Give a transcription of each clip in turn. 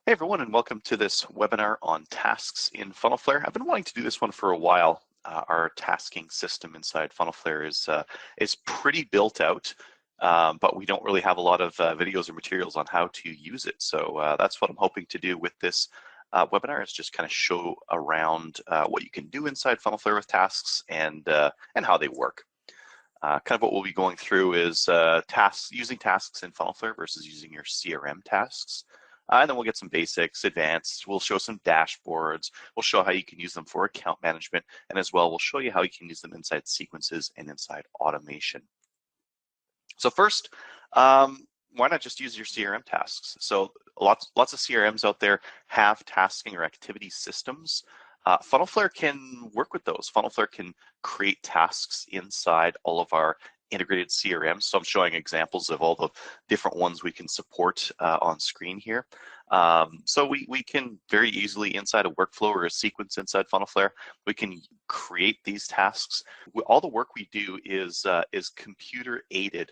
Hey everyone, and welcome to this webinar on tasks in FunnelFLARE. I've been wanting to do this one for a while. Our tasking system inside FunnelFLARE is pretty built out, but we don't really have a lot of videos or materials on how to use it. So that's what I'm hoping to do with this webinar, is just kind of show around what you can do inside FunnelFLARE with tasks and how they work. Kind of what we'll be going through is using tasks in FunnelFLARE versus using your CRM tasks. And then we'll get some basics, advanced. We'll show some dashboards. We'll show how you can use them for account management. And as well, we'll show you how you can use them inside sequences and inside automation. So first, why not just use your CRM tasks? So lots of CRMs out there have tasking or activity systems. FunnelFLARE can work with those. FunnelFLARE can create tasks inside all of our integrated CRMs. So I'm showing examples of all the different ones we can support on screen here. So we can very easily, inside a workflow or a sequence inside FunnelFLARE, we can create these tasks. All the work we do is computer aided.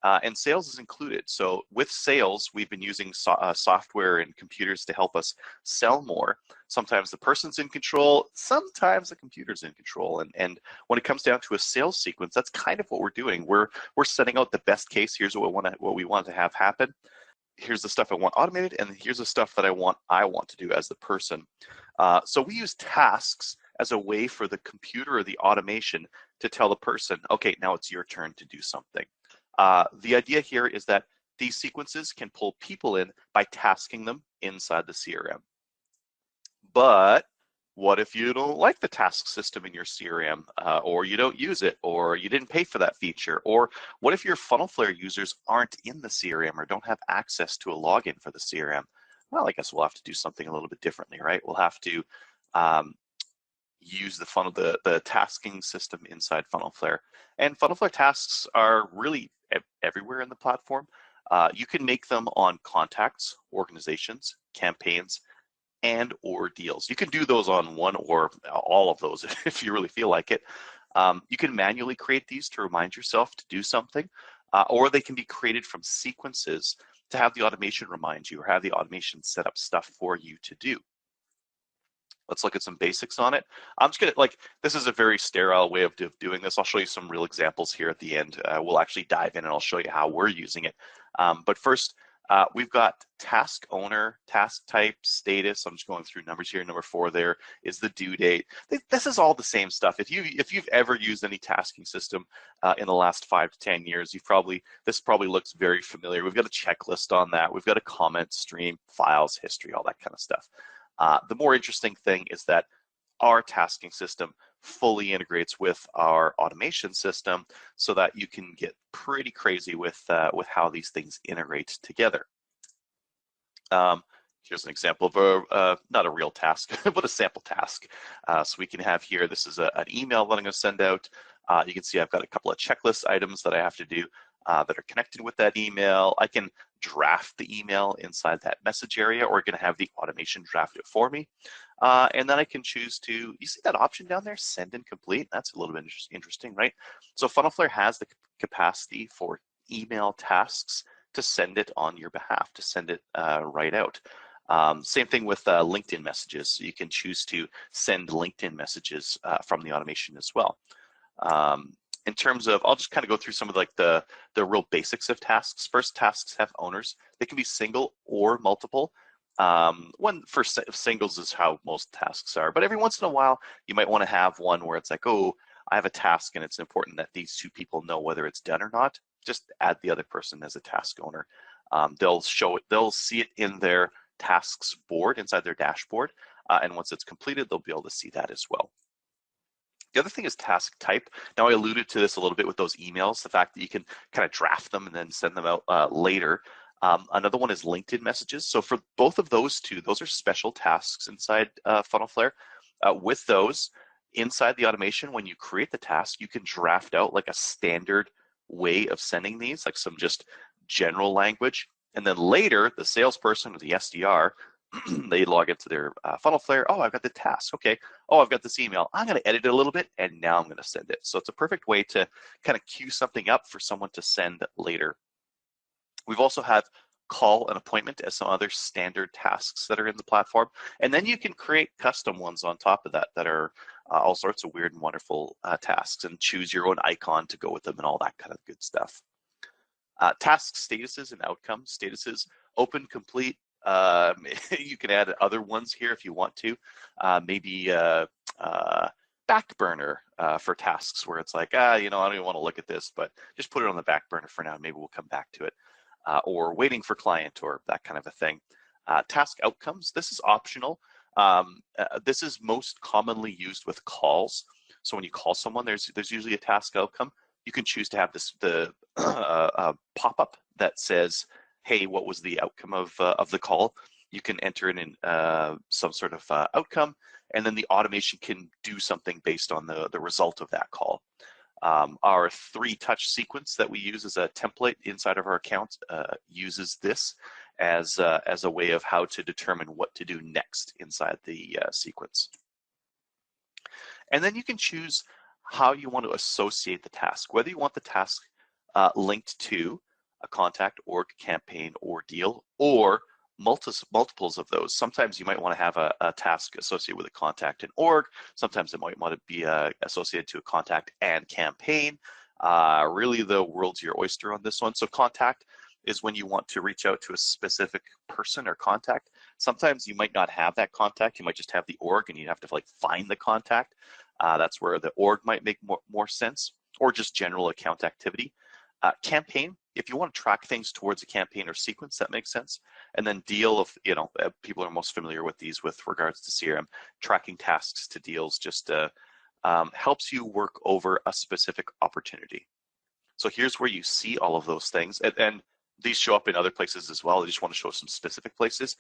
And sales is included. So with sales, we've been using software and computers to help us sell more. Sometimes the person's in control, sometimes the computer's in control. And when it comes down to a sales sequence, that's kind of what we're doing. We're setting out the best case. Here's what we want to have happen. Here's the stuff I want automated, and here's the stuff that I want to do as the person. So we use tasks as a way for the computer or the automation to tell the person, okay, now it's your turn to do something. The idea here is that these sequences can pull people in by tasking them inside the CRM. But what if you don't like the task system in your CRM, or you don't use it, or you didn't pay for that feature? Or what if your FunnelFLARE users aren't in the CRM or don't have access to a login for the CRM? Well, I guess we'll have to do something a little bit differently, right? We'll have to use the tasking system inside FunnelFLARE. And FunnelFLARE tasks are really everywhere in the platform. You can make them on contacts, organizations, campaigns, and or deals. You can do those on one or all of those if you really feel like it. You can manually create these to remind yourself to do something, or they can be created from sequences to have the automation remind you or have the automation set up stuff for you to do. Let's look at some basics on it. I'm just gonna, this is a very sterile way of doing this. I'll show you some real examples here at the end. We'll actually dive in and I'll show you how we're using it. But first, we've got task owner, task type, status. I'm just going through numbers here. Number 4 there is the due date. This is all the same stuff. If you've ever used any tasking system in the last 5 to 10 years, this probably looks very familiar. We've got a checklist on that. We've got a comment stream, files, history, all that kind of stuff. The more interesting thing is that our tasking system fully integrates with our automation system so that you can get pretty crazy with how these things integrate together. Here's an example of not a real task, but a sample task. So we can have here, this is an email that I'm going to send out. You can see I've got a couple of checklist items that I have to do that are connected with that email. I can draft the email inside that message area, or going to have the automation draft it for me. And then I can choose to, you see that option down there, send and complete? That's a little bit interesting, right? So FunnelFLARE has the capacity for email tasks to send it on your behalf, to send it right out. Same thing with LinkedIn messages. So you can choose to send LinkedIn messages from the automation as well. In terms of, I'll just kind of go through some of the real basics of tasks. First, tasks have owners. They can be single or multiple. One for singles is how most tasks are, but every once in a while, you might want to have one where it's like, oh, I have a task and it's important that these 2 people know whether it's done or not. Just add the other person as a task owner. They'll see it in their tasks board inside their dashboard. And once it's completed, they'll be able to see that as well. The other thing is task type. Now, I alluded to this a little bit with those emails, the fact that you can kind of draft them and then send them out later. Another one is LinkedIn messages. So for both of those two, those are special tasks inside FunnelFLARE. With those, inside the automation, when you create the task, you can draft out like a standard way of sending these, like some just general language. And then later, the salesperson or the SDR, they log into their FunnelFLARE. Oh, I've got the task. Okay. Oh, I've got this email. I'm going to edit it a little bit, and now I'm going to send it. So it's a perfect way to kind of queue something up for someone to send later. We've also had call an appointment as some other standard tasks that are in the platform. And then you can create custom ones on top of that that are all sorts of weird and wonderful tasks, and choose your own icon to go with them and all that kind of good stuff. Task statuses and outcomes. Statuses, open, complete. You can add other ones here if you want to. Maybe back burner for tasks where it's like, I don't even want to look at this, but just put it on the back burner for now. Maybe we'll come back to it. Or waiting for client, or that kind of a thing. Task outcomes, this is optional. This is most commonly used with calls. So when you call someone, there's usually a task outcome. You can choose to have the pop-up that says, hey, what was the outcome of the call? You can enter in some sort of outcome, and then the automation can do something based on the result of that call. Our 3-touch sequence that we use as a template inside of our account uses this as a way of how to determine what to do next inside the sequence. And then you can choose how you want to associate the task, whether you want the task linked to a contact, org, campaign, or deal, or multiples of those. Sometimes you might want to have a task associated with a contact and org. Sometimes it might want to be associated to a contact and campaign. Really, the world's your oyster on this one. So contact is when you want to reach out to a specific person or contact. Sometimes you might not have that contact. You might just have the org, and you have to find the contact. That's where the org might make more sense, or just general account activity. Campaign, if you want to track things towards a campaign or sequence, that makes sense. And then deal, of people are most familiar with these with regards to CRM. Tracking tasks to deals just helps you work over a specific opportunity. So here's where you see all of those things, and these show up in other places as well. I just want to show some specific places.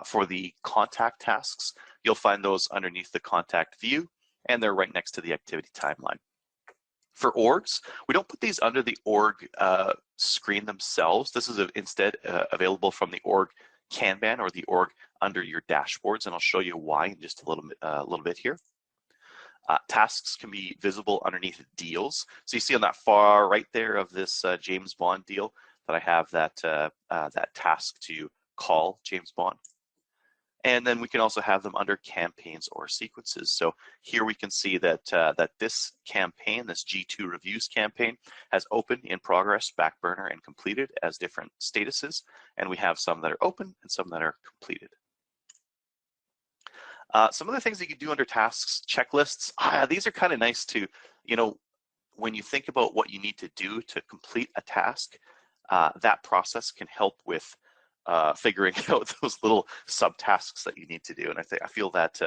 For the contact tasks, you'll find those underneath the contact view, and they're right next to the activity timeline. For orgs, we don't put these under the org screen themselves. This is instead available from the org Kanban or the org under your dashboards, and I'll show you why in just a little bit here. Tasks can be visible underneath deals. So you see on that far right there of this James Bond deal that I have that task to call James Bond. And then we can also have them under campaigns or sequences. So here we can see that that this campaign, this G2 reviews campaign, has open, in progress, back burner, and completed as different statuses. And we have some that are open and some that are completed. Some of the things that you can do under tasks, checklists, these are kind of nice to, when you think about what you need to do to complete a task, that process can help with figuring out those little subtasks that you need to do. And I feel that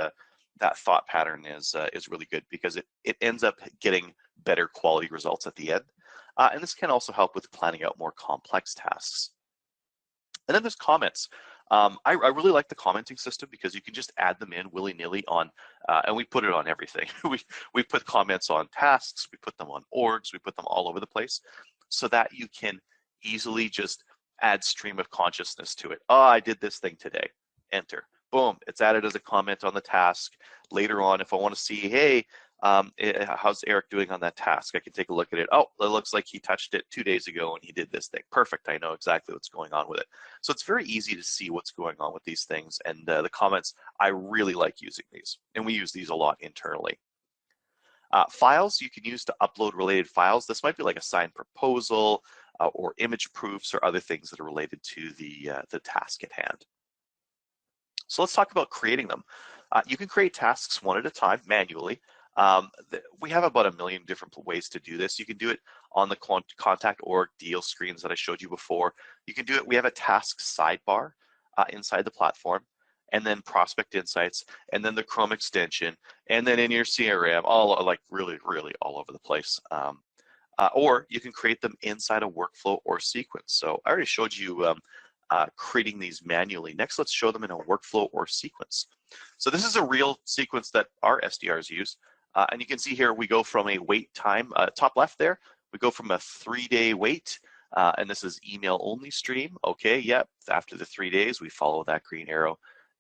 that thought pattern is really good, because it ends up getting better quality results at the end. And this can also help with planning out more complex tasks. And then there's comments. I really like the commenting system, because you can just add them in willy-nilly on, and we put it on everything. we put comments on tasks, we put them on orgs, we put them all over the place, so that you can easily just add stream of consciousness to it. Oh, I did this thing today. Enter. Boom. It's added as a comment on the task. Later on, if I want to see, hey, how's Eric doing on that task? I can take a look at it. Oh, it looks like he touched it 2 days ago and he did this thing. Perfect. I know exactly what's going on with it. So it's very easy to see what's going on with these things. And the comments, I really like using these. And we use these a lot internally. Files, you can use to upload related files. This might be like a signed proposal, or image proofs, or other things that are related to the task at hand. So let's talk about creating them. You can create tasks one at a time manually. We have about 1 million different ways to do this. You can do it on the contact org deal screens that I showed you before. You can do it, we have a task sidebar inside the platform, and then prospect insights, and then the Chrome extension, and then in your CRM, all really all over the place. Or you can create them inside a workflow or sequence. So I already showed you creating these manually. Next, let's show them in a workflow or sequence. So this is a real sequence that our SDRs use. And you can see here, we go from a wait time, top left there, we go from a 3-day wait, and this is email only stream. Okay, yep, after the 3 days, we follow that green arrow.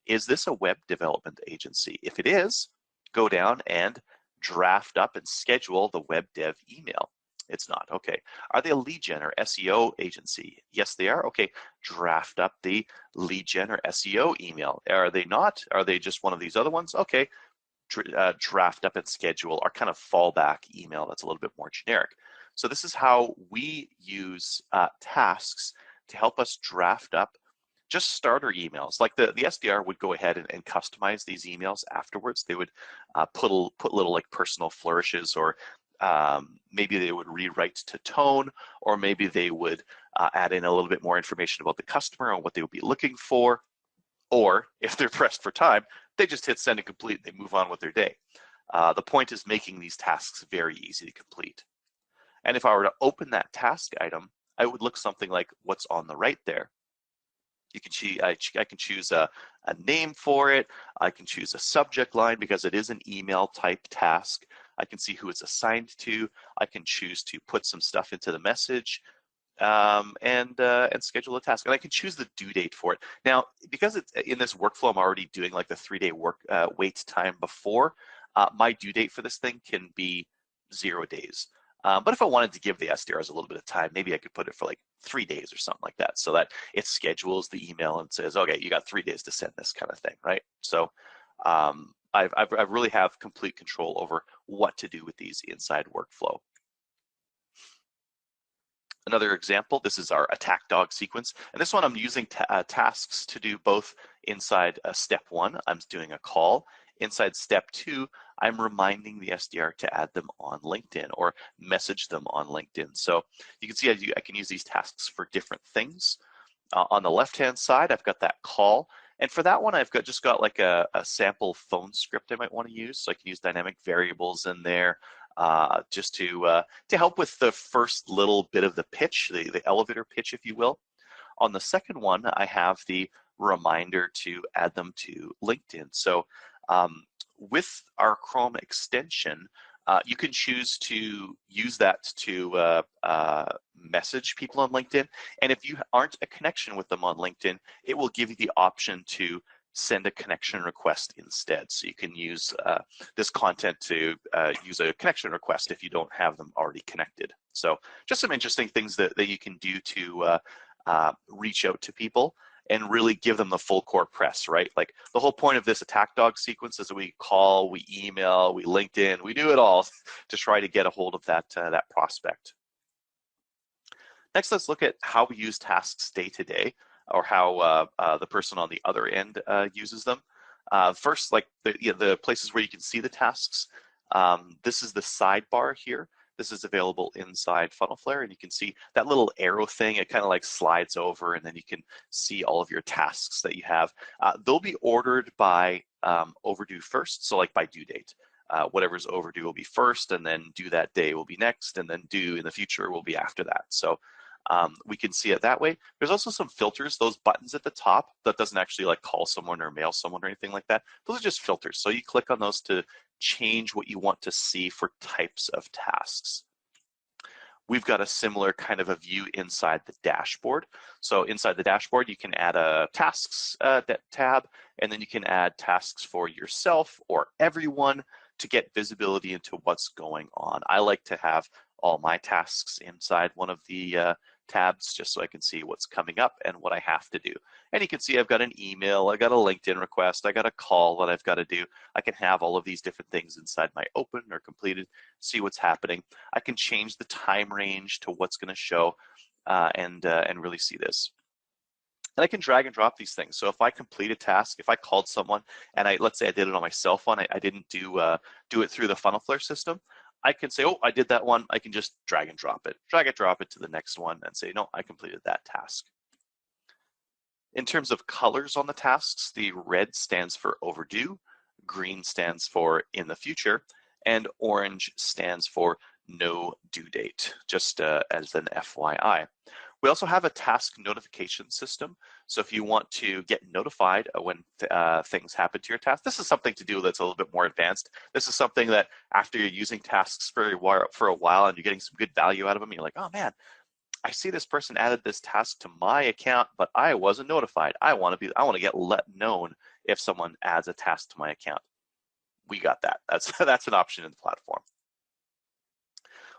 Is this a web development agency? If it is, go down and draft up and schedule the web dev email. It's not. Okay. Are they a lead gen or SEO agency? Yes, they are. Okay. Draft up the lead gen or SEO email. Are they not? Are they just one of these other ones? Okay. Draft up and schedule our kind of fallback email that's a little bit more generic. So this is how we use tasks to help us draft up just starter emails. Like the SDR would go ahead and customize these emails afterwards. They would put little like personal flourishes, or maybe they would rewrite to tone, or maybe they would add in a little bit more information about the customer and what they would be looking for. Or if they're pressed for time, they just hit send and complete and they move on with their day. The point is making these tasks very easy to complete. And if I were to open that task item, I would look something like what's on the right there. You can choose, I can choose a name for it. I can choose a subject line because it is an email type task. I can see who it's assigned to. I can choose to put some stuff into the message and schedule a task. And I can choose the due date for it. Now, because it's in this workflow, I'm already doing like the 3-day wait time before. My due date for this thing can be 0 days. But if I wanted to give the SDRs a little bit of time, maybe I could put it for like 3 days or something like that, so that it schedules the email and says, okay, you got 3 days to send this kind of thing, right? So I really have complete control over what to do with these inside workflow. Another example, this is our attack dog sequence. And this one I'm using tasks to do both inside step 1, I'm doing a call. Inside step 2, I'm reminding the SDR to add them on LinkedIn or message them on LinkedIn. So you can see I can use these tasks for different things. On the left-hand side, I've got that call. And for that one, I've just got like a sample phone script I might want to use. So I can use dynamic variables in there just to help with the first little bit of the pitch, the elevator pitch, if you will. On the second one, I have the reminder to add them to LinkedIn. So with our Chrome extension, you can choose to use that to message people on LinkedIn. And if you aren't a connection with them on LinkedIn, it will give you the option to send a connection request instead. So you can use this content to use a connection request if you don't have them already connected. So just some interesting things that you can do to reach out to people and really give them the full court press, right? Like the whole point of this attack dog sequence is that we call, we email, we LinkedIn, we do it all to try to get a hold of that prospect. Next, let's look at how we use tasks day to day, or how the person on the other end uses them. First, like the places where you can see the tasks. This is the sidebar here. This is available inside FunnelFLARE, and you can see that little arrow thing. It kind of like slides over, and then you can see all of your tasks that you have. They'll be ordered by overdue first, so like by due date. Whatever's overdue will be first, and then due that day will be next, and then due in the future will be after that. So we can see it that way. There's also some filters, those buttons at the top that doesn't actually like call someone or mail someone or anything like that. Those are just filters. So you click on those to change what you want to see for types of tasks. We've got a similar kind of a view inside the dashboard. So inside the dashboard, you can add a tasks tab, and then you can add tasks for yourself or everyone to get visibility into what's going on. I like to have all my tasks inside one of the tabs just so I can see what's coming up and what I have to do. And you can see I've got an email, I got a LinkedIn request, I got a call that I've got to do. I can have all of these different things inside my open or completed, see what's happening. I can change the time range to what's going to show and really see this. And I can drag and drop these things. So if I complete a task, if I called someone and let's say I did it on my cell phone, I didn't do it through the FunnelFLARE system, I can say, oh, I did that one. I can just drag and drop it to the next one and say, no, I completed that task. In terms of colors on the tasks, the red stands for overdue, green stands for in the future, and orange stands for no due date, just as an FYI. We also have a task notification system. So if you want to get notified when things happen to your task, this is something to do that's a little bit more advanced. This is something that after you're using tasks for a while and you're getting some good value out of them, you're like, oh man, I see this person added this task to my account, but I wasn't notified. I want to get let known if someone adds a task to my account. We got that. That's an option in the platform.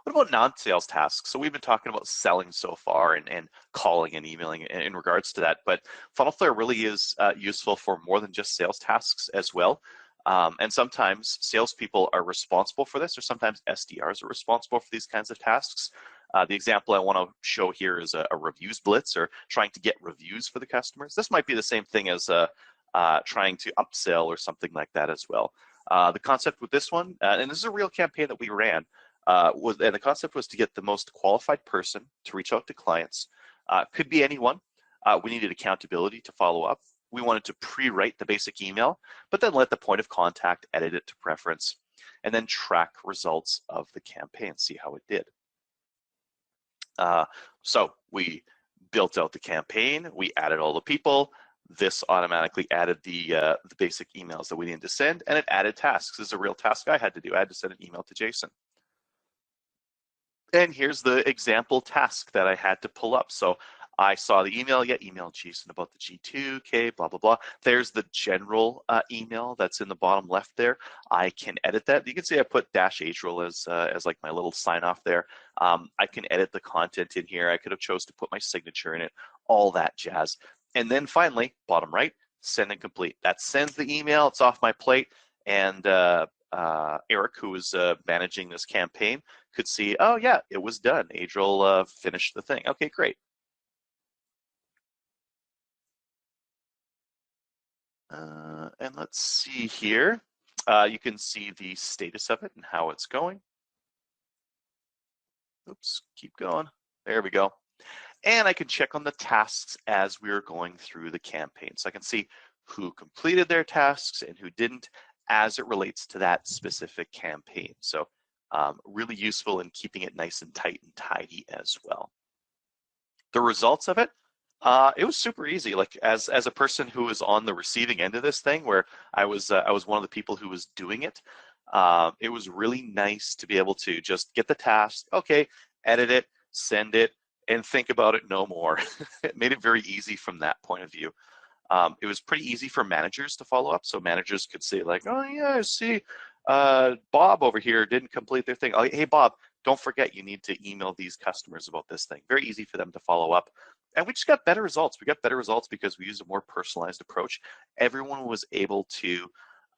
What about non-sales tasks? So we've been talking about selling so far and calling and emailing in regards to that, but FunnelFLARE really is useful for more than just sales tasks as well. And sometimes salespeople are responsible for this, or sometimes SDRs are responsible for these kinds of tasks. The example I want to show here is a reviews blitz, or trying to get reviews for the customers. This might be the same thing as trying to upsell or something like that as well. The concept with this one, and this is a real campaign that we ran, and the concept was to get the most qualified person to reach out to clients. Could be anyone. We needed accountability to follow up. We wanted to pre-write the basic email, but then let the point of contact edit it to preference, and then track results of the campaign, see how it did. So we built out the campaign, we added all the people. This automatically added the basic emails that we needed to send, and it added tasks. This is a real task I had to do. I had to send an email to Jason. And here's the example task that I had to pull up. So I saw the email, email Jason about the G2, okay, blah, blah, blah. There's the general email that's in the bottom left there. I can edit that. You can see I put -Adriel as like my little sign off there. I can edit the content in here. I could have chose to put my signature in it, all that jazz. And then finally, bottom right, send and complete. That sends the email, it's off my plate, and Eric, who was managing this campaign, could see, oh yeah, it was done. Adriel finished the thing. Okay, great. And let's see here. You can see the status of it and how it's going. Oops, keep going. There we go. And I can check on the tasks as we're going through the campaign. So I can see who completed their tasks and who didn't as it relates to that specific campaign. So really useful in keeping it nice and tight and tidy as well. The results of it, it was super easy. Like as a person who was on the receiving end of this thing, where I was one of the people who was doing it, it was really nice to be able to just get the task, okay, edit it, send it, and think about it no more. It made it very easy from that point of view. It was pretty easy for managers to follow up, so managers could say like, oh yeah, I see Bob over here didn't complete their thing. Oh, hey Bob, don't forget you need to email these customers about this thing. Very easy for them to follow up. And we just got better results. We got better results because we used a more personalized approach. Everyone was able to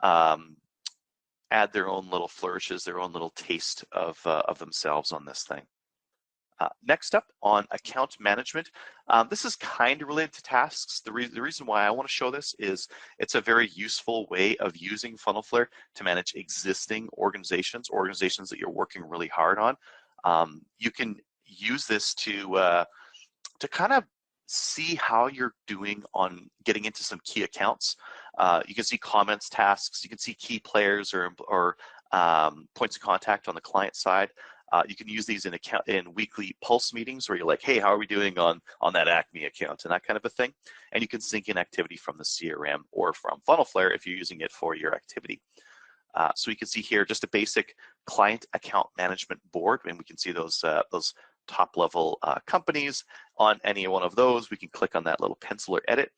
add their own little flourishes, their own little taste of themselves on this thing. Next up on account management, this is kind of related to tasks. The reason why I want to show this is it's a very useful way of using FunnelFLARE to manage existing organizations that you're working really hard on. You can use this to kind of see how you're doing on getting into some key accounts. You can see comments, tasks, you can see key players or points of contact on the client side. You can use these in weekly pulse meetings where you're like, hey, how are we doing on that Acme account and that kind of a thing. And you can sync in activity from the CRM or from FunnelFLARE if you're using it for your activity. So you can see here just a basic client account management board, and we can see those top level companies. On any one of those, we can click on that little pencil or edit.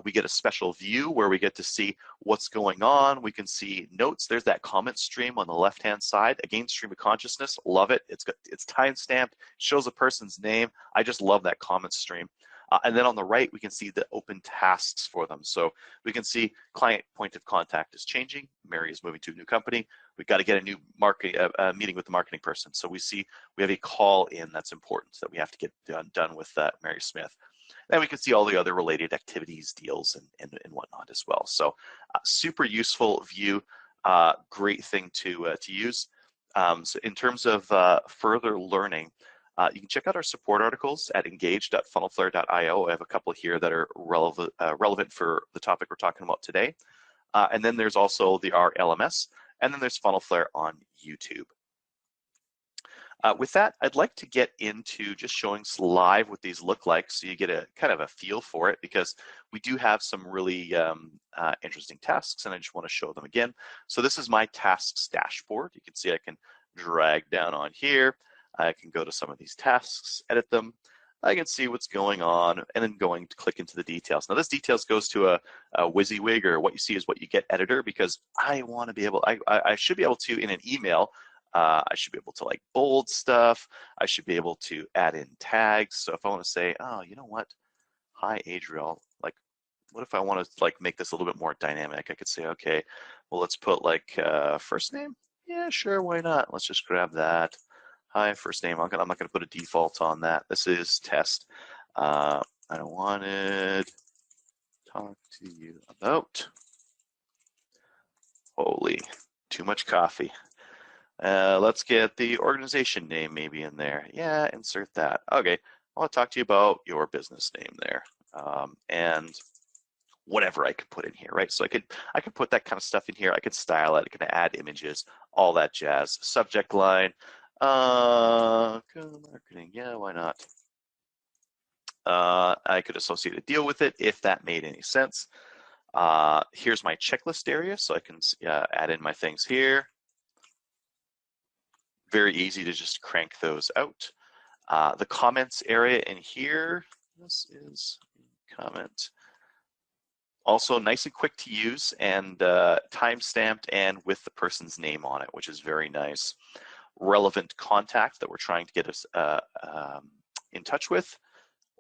We get a special view where we get to see what's going on. We can see notes. There's that comment stream on the left-hand side. Again, stream of consciousness. Love it. It's time-stamped. Shows a person's name. I just love that comment stream. And then on the right, we can see the open tasks for them. So we can see client point of contact is changing. Mary is moving to a new company. We've got to get a new meeting with the marketing person. So we see we have a call in that's important that we have to get done with Mary Smith. And we can see all the other related activities, deals, and whatnot as well. So super useful view, great thing to use. So in terms of further learning, you can check out our support articles at engage.funnelflare.io. I have a couple here that are relevant for the topic we're talking about today. And then there's also our LMS, and then there's FunnelFLARE on YouTube. With that, I'd like to get into just showing live what these look like so you get a kind of a feel for it, because we do have some really interesting tasks and I just want to show them again. So this is my tasks dashboard. You can see I can drag down on here. I can go to some of these tasks, edit them. I can see what's going on and then going to click into the details. Now this details goes to a WYSIWYG, or what you see is what you get editor, because I want to be able, I should be able to in an email I should be able to like bold stuff. I should be able to add in tags. So if I want to say, oh, you know what? Hi, Adriel. Like, what if I want to like make this a little bit more dynamic? I could say, okay, well, let's put like first name. Yeah, sure, why not? Let's just grab that. Hi, first name. I'm not gonna put a default on that. This is test. I wanted to talk to you about. Holy, too much coffee. Let's get the organization name maybe in there. Yeah, insert that. Okay, I want to talk to you about your business name there. And whatever I could put in here, right? So I could put that kind of stuff in here. I could style it. I could add images, all that jazz. Subject line, marketing. Yeah, why not? I could associate a deal with it if that made any sense. Here's my checklist area, so I can add in my things here. Very easy to just crank those out. The comments area in here, this is comment. Also nice and quick to use and time-stamped and with the person's name on it, which is very nice. Relevant contact that we're trying to get us in touch with.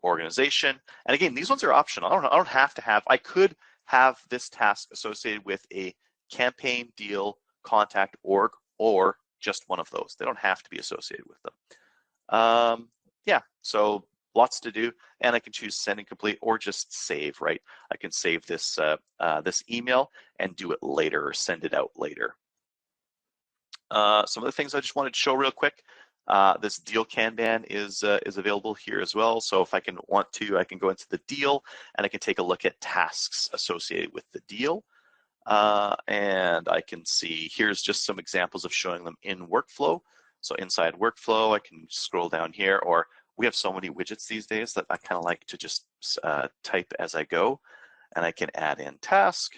Organization. And again, these ones are optional. I don't have to have, I could have this task associated with a campaign, deal, contact, org, or just one of those. They don't have to be associated with them. Yeah, so lots to do, and I can choose send and complete or just save, right? I can save this this email and do it later or send it out later. Some of the things I just wanted to show real quick. This deal Kanban is available here as well. So if I want to, I can go into the deal and I can take a look at tasks associated with the deal. And I can see, here's just some examples of showing them in workflow. So inside workflow, I can scroll down here, or we have so many widgets these days that I kind of like to just type as I go. And I can add in task,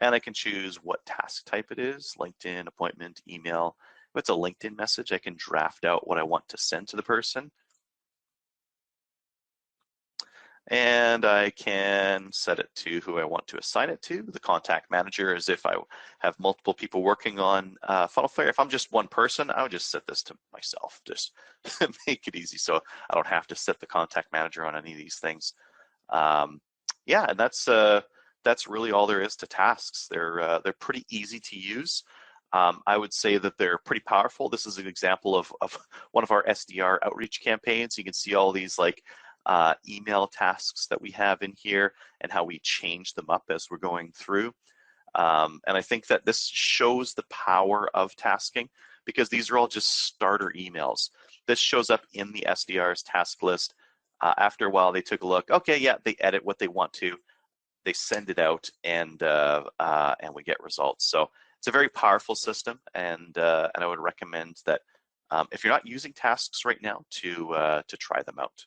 and I can choose what task type it is, LinkedIn, appointment, email. If it's a LinkedIn message, I can draft out what I want to send to the person. And I can set it to who I want to assign it to. The contact manager is if I have multiple people working on FunnelFLARE. If I'm just one person, I would just set this to myself, just make it easy so I don't have to set the contact manager on any of these things. Yeah, and that's really all there is to tasks. They're pretty easy to use. I would say that they're pretty powerful. This is an example of one of our SDR outreach campaigns. You can see all these like email tasks that we have in here and how we change them up as we're going through. And I think that this shows the power of tasking because these are all just starter emails. This shows up in the SDR's task list. After a while, they took a look. Okay, yeah, they edit what they want to. They send it out, and we get results. So it's a very powerful system, and I would recommend that if you're not using tasks right now, to try them out.